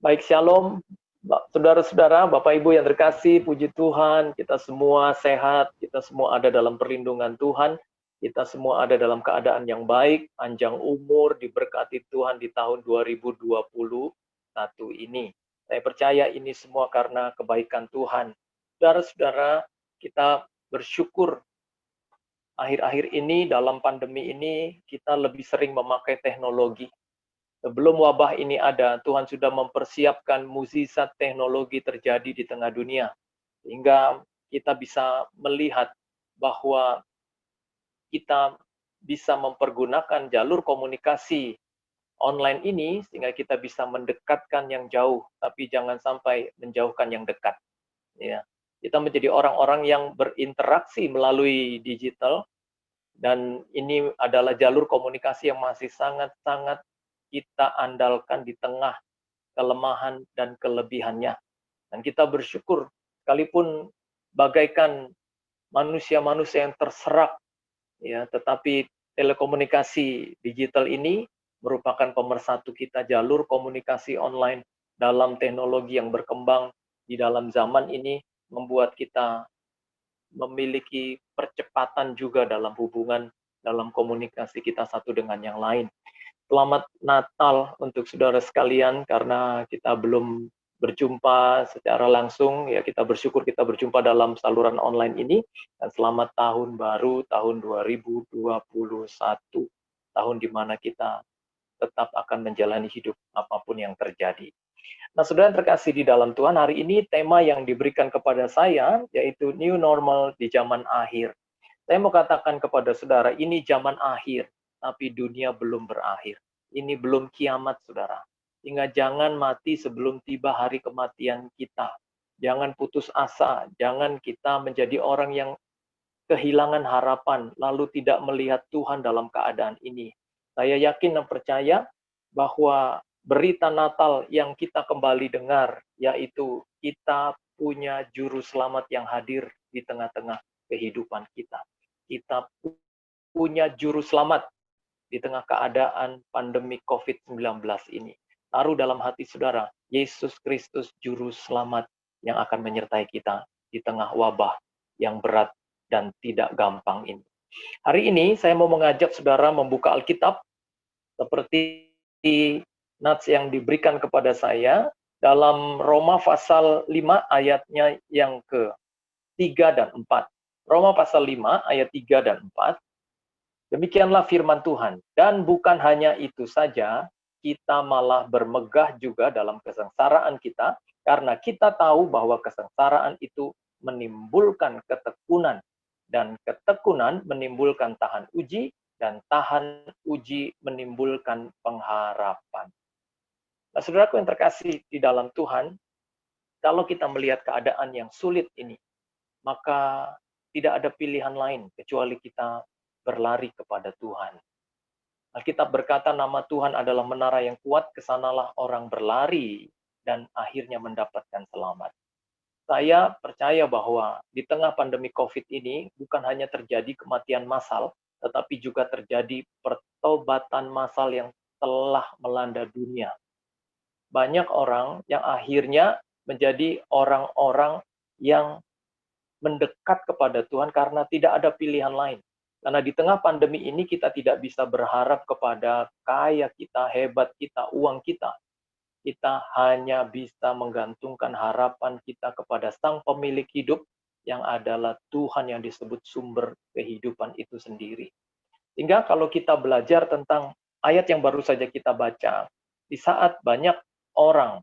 Baik, shalom, saudara-saudara, Bapak Ibu yang terkasih, puji Tuhan, kita semua sehat, kita semua ada dalam perlindungan Tuhan, kita semua ada dalam keadaan yang baik, panjang umur, diberkati Tuhan di tahun 2021 ini. Saya percaya ini semua karena kebaikan Tuhan. Saudara-saudara, kita bersyukur akhir-akhir ini dalam pandemi ini kita lebih sering memakai teknologi. Sebelum wabah ini ada, Tuhan sudah mempersiapkan mukjizat teknologi terjadi di tengah dunia. Sehingga kita bisa melihat bahwa kita bisa mempergunakan jalur komunikasi online ini sehingga kita bisa mendekatkan yang jauh, tapi jangan sampai menjauhkan yang dekat. Ya. Kita menjadi orang-orang yang berinteraksi melalui digital, dan ini adalah jalur komunikasi yang masih sangat-sangat kita andalkan di tengah kelemahan dan kelebihannya. Dan kita bersyukur, sekalipun bagaikan manusia-manusia yang terserak, ya, tetapi telekomunikasi digital ini merupakan pemersatu kita, jalur komunikasi online dalam teknologi yang berkembang di dalam zaman ini membuat kita memiliki percepatan juga dalam hubungan, dalam komunikasi kita satu dengan yang lain. Selamat Natal untuk saudara sekalian, karena kita belum berjumpa secara langsung, ya kita bersyukur kita berjumpa dalam saluran online ini, dan selamat tahun baru, tahun 2021, tahun di mana kita tetap akan menjalani hidup apapun yang terjadi. Nah, saudara yang terkasih di dalam Tuhan, hari ini tema yang diberikan kepada saya, yaitu New Normal di Zaman Akhir. Saya mau katakan kepada saudara, ini zaman akhir, tapi dunia belum berakhir. Ini belum kiamat, saudara. Sehingga jangan mati sebelum tiba hari kematian kita. Jangan putus asa, jangan kita menjadi orang yang kehilangan harapan, lalu tidak melihat Tuhan dalam keadaan ini. Saya yakin dan percaya bahwa berita Natal yang kita kembali dengar, yaitu kita punya juru selamat yang hadir di tengah-tengah kehidupan kita. Kita punya juru selamat di tengah keadaan pandemi COVID-19 ini. Taruh dalam hati saudara, Yesus Kristus juru selamat yang akan menyertai kita di tengah wabah yang berat dan tidak gampang ini. Hari ini saya mau mengajak saudara membuka Alkitab seperti nats yang diberikan kepada saya dalam Roma pasal 5 ayatnya yang ke-3 dan 4. Roma pasal 5 ayat 3 dan 4. Demikianlah firman Tuhan. Dan bukan hanya itu saja, kita malah bermegah juga dalam kesengsaraan kita, karena kita tahu bahwa kesengsaraan itu menimbulkan ketekunan, dan ketekunan menimbulkan tahan uji, dan tahan uji menimbulkan pengharapan. Nah, saudaraku yang terkasih di dalam Tuhan, kalau kita melihat keadaan yang sulit ini, maka tidak ada pilihan lain kecuali kita berlari kepada Tuhan. Alkitab berkata nama Tuhan adalah menara yang kuat, kesanalah orang berlari dan akhirnya mendapatkan selamat. Saya percaya bahwa di tengah pandemi COVID ini bukan hanya terjadi kematian massal, tetapi juga terjadi pertobatan massal yang telah melanda dunia. Banyak orang yang akhirnya menjadi orang-orang yang mendekat kepada Tuhan karena tidak ada pilihan lain. Karena di tengah pandemi ini kita tidak bisa berharap kepada kaya kita, hebat kita, uang kita. Kita hanya bisa menggantungkan harapan kita kepada Sang Pemilik hidup yang adalah Tuhan yang disebut sumber kehidupan itu sendiri. Sehingga kalau kita belajar tentang ayat yang baru saja kita baca, di saat banyak orang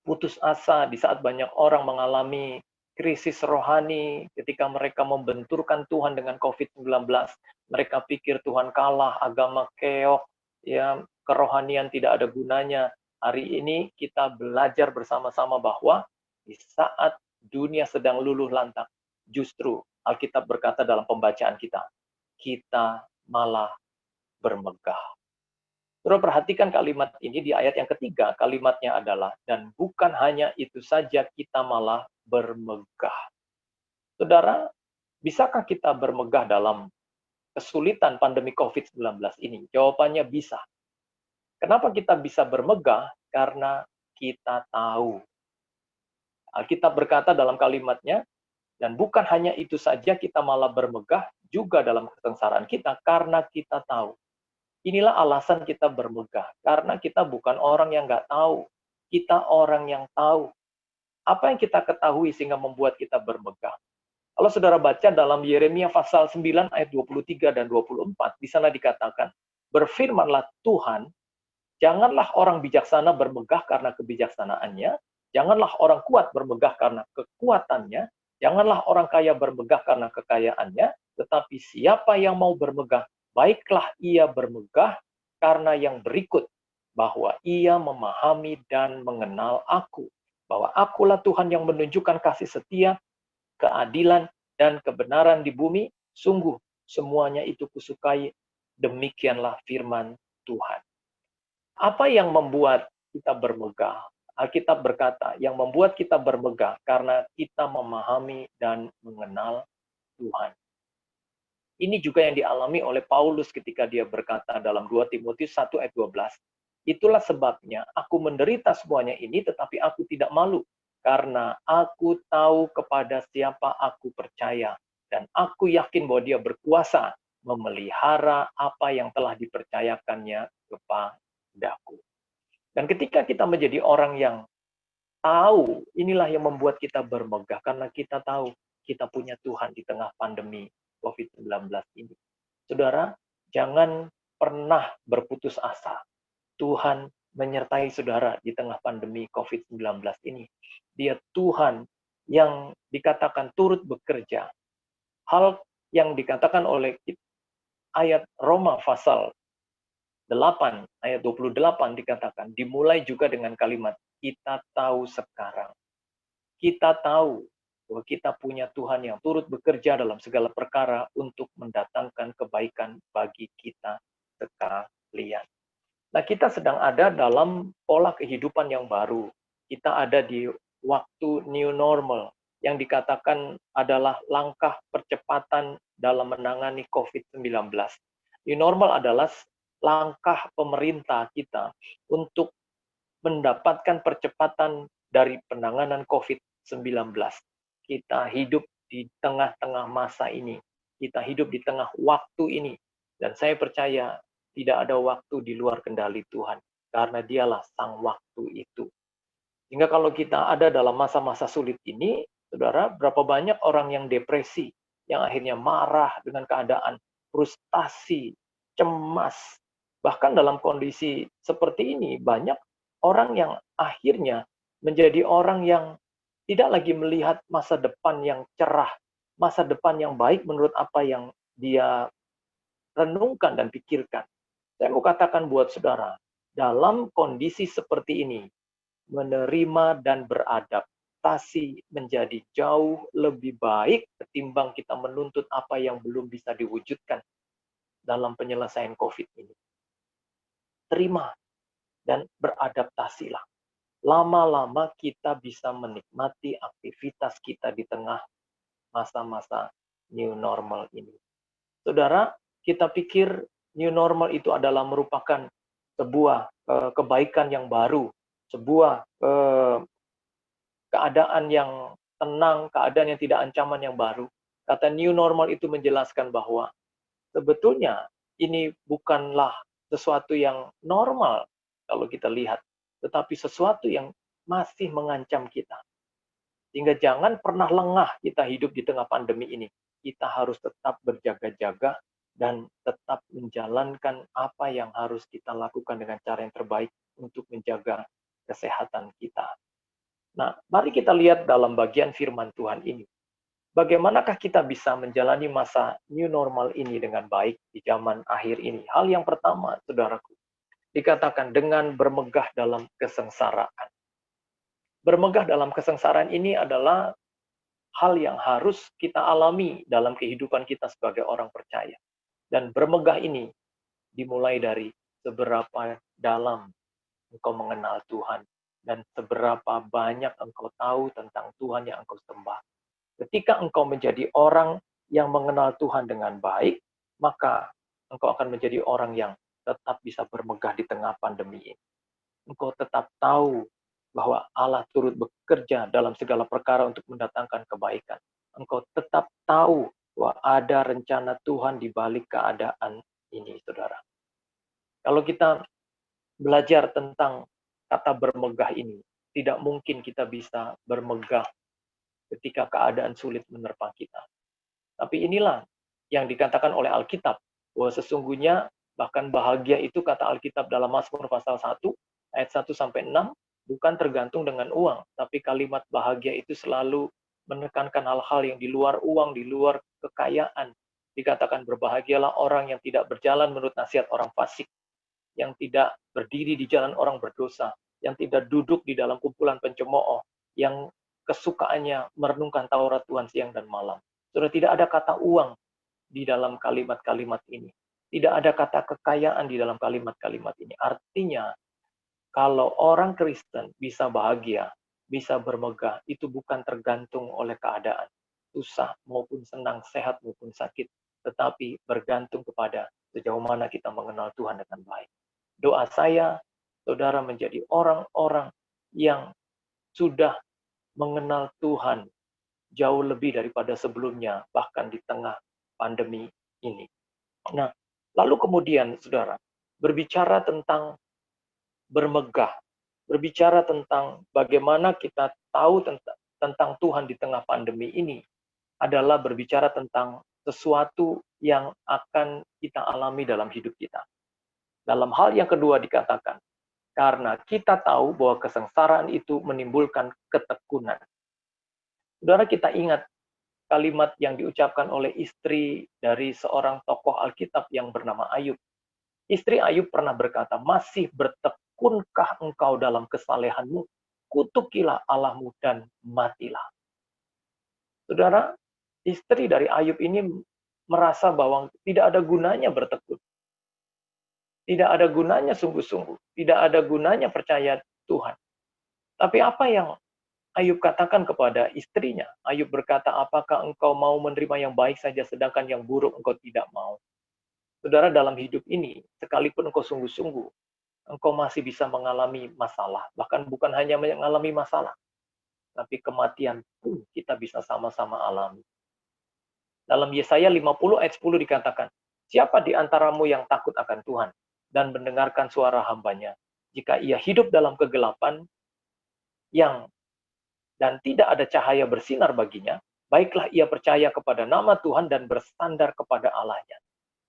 putus asa, di saat banyak orang mengalami krisis rohani, ketika mereka membenturkan Tuhan dengan COVID-19, mereka pikir Tuhan kalah, agama keok, ya, kerohanian tidak ada gunanya. Hari ini kita belajar bersama-sama bahwa di saat dunia sedang luluh lantak, justru Alkitab berkata dalam pembacaan kita malah bermegah. Saudara perhatikan kalimat ini di ayat yang ketiga, kalimatnya adalah, dan bukan hanya itu saja kita malah bermegah. Saudara, bisakah kita bermegah dalam kesulitan pandemi COVID-19 ini? Jawabannya bisa. Kenapa kita bisa bermegah? Karena kita tahu. Alkitab berkata dalam kalimatnya, dan bukan hanya itu saja kita malah bermegah juga dalam kesengsaraan kita karena kita tahu. Inilah alasan kita bermegah, karena kita bukan orang yang nggak tahu. Kita orang yang tahu. Apa yang kita ketahui sehingga membuat kita bermegah? Kalau saudara baca dalam Yeremia pasal 9 ayat 23 dan 24, di sana dikatakan, berfirmanlah Tuhan, janganlah orang bijaksana bermegah karena kebijaksanaannya, janganlah orang kuat bermegah karena kekuatannya, janganlah orang kaya bermegah karena kekayaannya, tetapi siapa yang mau bermegah, baiklah ia bermegah karena yang berikut, bahwa ia memahami dan mengenal aku, bahwa akulah Tuhan yang menunjukkan kasih setia, keadilan, dan kebenaran di bumi, sungguh semuanya itu kusukai, demikianlah firman Tuhan. Apa yang membuat kita bermegah? Alkitab berkata, yang membuat kita bermegah karena kita memahami dan mengenal Tuhan. Ini juga yang dialami oleh Paulus ketika dia berkata dalam 2 Timotius 1 ayat 12. Itulah sebabnya aku menderita semuanya ini, tetapi aku tidak malu. Karena aku tahu kepada siapa aku percaya. Dan aku yakin bahwa dia berkuasa memelihara apa yang telah dipercayakannya kepadaku. Dan ketika kita menjadi orang yang tahu, inilah yang membuat kita bermegah. Karena kita tahu kita punya Tuhan di tengah pandemi COVID-19 ini. Saudara, jangan pernah berputus asa. Tuhan menyertai saudara di tengah pandemi COVID-19 ini. Dia Tuhan yang dikatakan turut bekerja. Hal yang dikatakan oleh ayat Roma pasal 8 ayat 28 dikatakan, dimulai juga dengan kalimat, kita tahu sekarang. Kita tahu bahwa kita punya Tuhan yang turut bekerja dalam segala perkara untuk mendatangkan kebaikan bagi kita sekalian. Nah, kita sedang ada dalam pola kehidupan yang baru. Kita ada di waktu new normal yang dikatakan adalah langkah percepatan dalam menangani COVID-19. New normal adalah langkah pemerintah kita untuk mendapatkan percepatan dari penanganan COVID-19. Kita hidup di tengah-tengah masa ini. Kita hidup di tengah waktu ini. Dan saya percaya tidak ada waktu di luar kendali Tuhan. Karena dialah sang waktu itu. Sehingga kalau kita ada dalam masa-masa sulit ini, saudara, berapa banyak orang yang depresi, yang akhirnya marah dengan keadaan, frustasi, cemas. Bahkan dalam kondisi seperti ini, banyak orang yang akhirnya menjadi orang yang tidak lagi melihat masa depan yang cerah, masa depan yang baik menurut apa yang dia renungkan dan pikirkan. Saya mau katakan buat saudara, dalam kondisi seperti ini, menerima dan beradaptasi menjadi jauh lebih baik ketimbang kita menuntut apa yang belum bisa diwujudkan dalam penyelesaian COVID ini. Terima dan beradaptasilah. Lama-lama kita bisa menikmati aktivitas kita di tengah masa-masa new normal ini. Saudara, kita pikir new normal itu adalah merupakan sebuah kebaikan yang baru, sebuah keadaan yang tenang, keadaan yang tidak ancaman yang baru. Kata new normal itu menjelaskan bahwa sebetulnya ini bukanlah sesuatu yang normal kalau kita lihat, tetapi sesuatu yang masih mengancam kita. Sehingga jangan pernah lengah kita hidup di tengah pandemi ini. Kita harus tetap berjaga-jaga dan tetap menjalankan apa yang harus kita lakukan dengan cara yang terbaik untuk menjaga kesehatan kita. Nah, mari kita lihat dalam bagian firman Tuhan ini. Bagaimanakah kita bisa menjalani masa new normal ini dengan baik di zaman akhir ini? Hal yang pertama, saudaraku, dikatakan dengan bermegah dalam kesengsaraan. Bermegah dalam kesengsaraan ini adalah hal yang harus kita alami dalam kehidupan kita sebagai orang percaya. Dan bermegah ini dimulai dari seberapa dalam engkau mengenal Tuhan dan seberapa banyak engkau tahu tentang Tuhan yang engkau sembah. Ketika engkau menjadi orang yang mengenal Tuhan dengan baik, maka engkau akan menjadi orang yang tetap bisa bermegah di tengah pandemi ini. Engkau tetap tahu bahwa Allah turut bekerja dalam segala perkara untuk mendatangkan kebaikan. Engkau tetap tahu bahwa ada rencana Tuhan di balik keadaan ini, saudara. Kalau kita belajar tentang kata bermegah ini, tidak mungkin kita bisa bermegah ketika keadaan sulit menerpa kita. Tapi inilah yang dikatakan oleh Alkitab, bahwa sesungguhnya bahkan bahagia itu kata Alkitab dalam Mazmur pasal 1, ayat 1 sampai 6, bukan tergantung dengan uang, tapi kalimat bahagia itu selalu menekankan hal-hal yang di luar uang, di luar kekayaan. Dikatakan berbahagialah orang yang tidak berjalan menurut nasihat orang fasik, yang tidak berdiri di jalan orang berdosa, yang tidak duduk di dalam kumpulan pencemooh, yang kesukaannya merenungkan Taurat Tuhan siang dan malam. Sudah tidak ada kata uang di dalam kalimat-kalimat ini. Tidak ada kata kekayaan di dalam kalimat-kalimat ini. Artinya, kalau orang Kristen bisa bahagia, bisa bermegah, itu bukan tergantung oleh keadaan. Susah maupun senang, sehat maupun sakit. Tetapi bergantung kepada sejauh mana kita mengenal Tuhan dengan baik. Doa saya, saudara menjadi orang-orang yang sudah mengenal Tuhan jauh lebih daripada sebelumnya, bahkan di tengah pandemi ini. Nah, lalu kemudian, saudara, berbicara tentang bermegah, berbicara tentang bagaimana kita tahu tentang Tuhan di tengah pandemi ini, adalah berbicara tentang sesuatu yang akan kita alami dalam hidup kita. Dalam hal yang kedua dikatakan, karena kita tahu bahwa kesengsaraan itu menimbulkan ketekunan. Saudara, kita ingat kalimat yang diucapkan oleh istri dari seorang tokoh Alkitab yang bernama Ayub. Istri Ayub pernah berkata, masih bertekunkah engkau dalam kesalehanmu? Kutukilah Allahmu dan matilah. Saudara, istri dari Ayub ini merasa bahwa tidak ada gunanya bertekun. Tidak ada gunanya sungguh-sungguh. Tidak ada gunanya percaya Tuhan. Tapi apa yang Ayub katakan kepada istrinya? Ayub berkata, apakah engkau mau menerima yang baik saja sedangkan yang buruk engkau tidak mau? Saudara, dalam hidup ini, sekalipun engkau sungguh-sungguh, engkau masih bisa mengalami masalah. Bahkan bukan hanya mengalami masalah, tapi kematian pun kita bisa sama-sama alami. Dalam Yesaya 50 ayat 10 dikatakan, siapa di antaramu yang takut akan Tuhan dan mendengarkan suara hambanya? Jika ia hidup dalam kegelapan dan tidak ada cahaya bersinar baginya, baiklah ia percaya kepada nama Tuhan dan bersandar kepada Allahnya.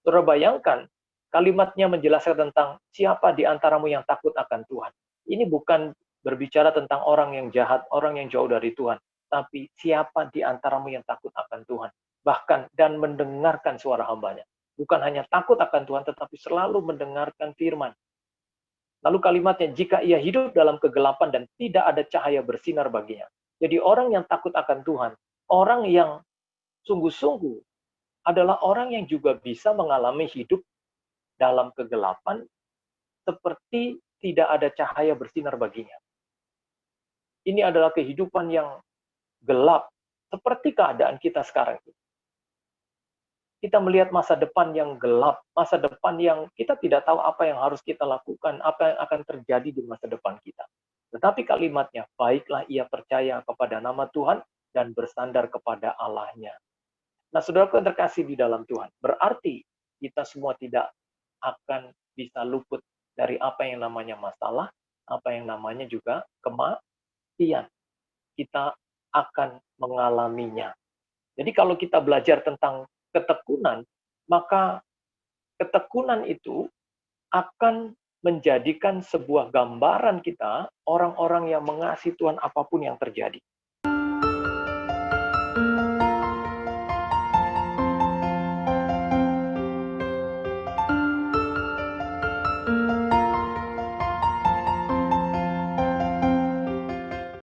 Saudara bayangkan, kalimatnya menjelaskan tentang siapa di antaramu yang takut akan Tuhan. Ini bukan berbicara tentang orang yang jahat, orang yang jauh dari Tuhan, tapi siapa di antaramu yang takut akan Tuhan. Bahkan, dan mendengarkan suara hambanya. Bukan hanya takut akan Tuhan, tetapi selalu mendengarkan firman. Lalu kalimatnya, jika ia hidup dalam kegelapan dan tidak ada cahaya bersinar baginya. Jadi orang yang takut akan Tuhan, orang yang sungguh-sungguh adalah orang yang juga bisa mengalami hidup dalam kegelapan seperti tidak ada cahaya bersinar baginya. Ini adalah kehidupan yang gelap, seperti keadaan kita sekarang. Kita melihat masa depan yang gelap, masa depan yang kita tidak tahu apa yang harus kita lakukan, apa yang akan terjadi di masa depan kita. Tetapi kalimatnya, baiklah ia percaya kepada nama Tuhan dan bersandar kepada Allahnya. Nah, saudaraku yang terkasih di dalam Tuhan, berarti kita semua tidak akan bisa luput dari apa yang namanya masalah, apa yang namanya juga kematian. Kita akan mengalaminya. Jadi kalau kita belajar tentang ketekunan, maka ketekunan itu akan menjadikan sebuah gambaran kita, orang-orang yang mengasihi Tuhan apapun yang terjadi.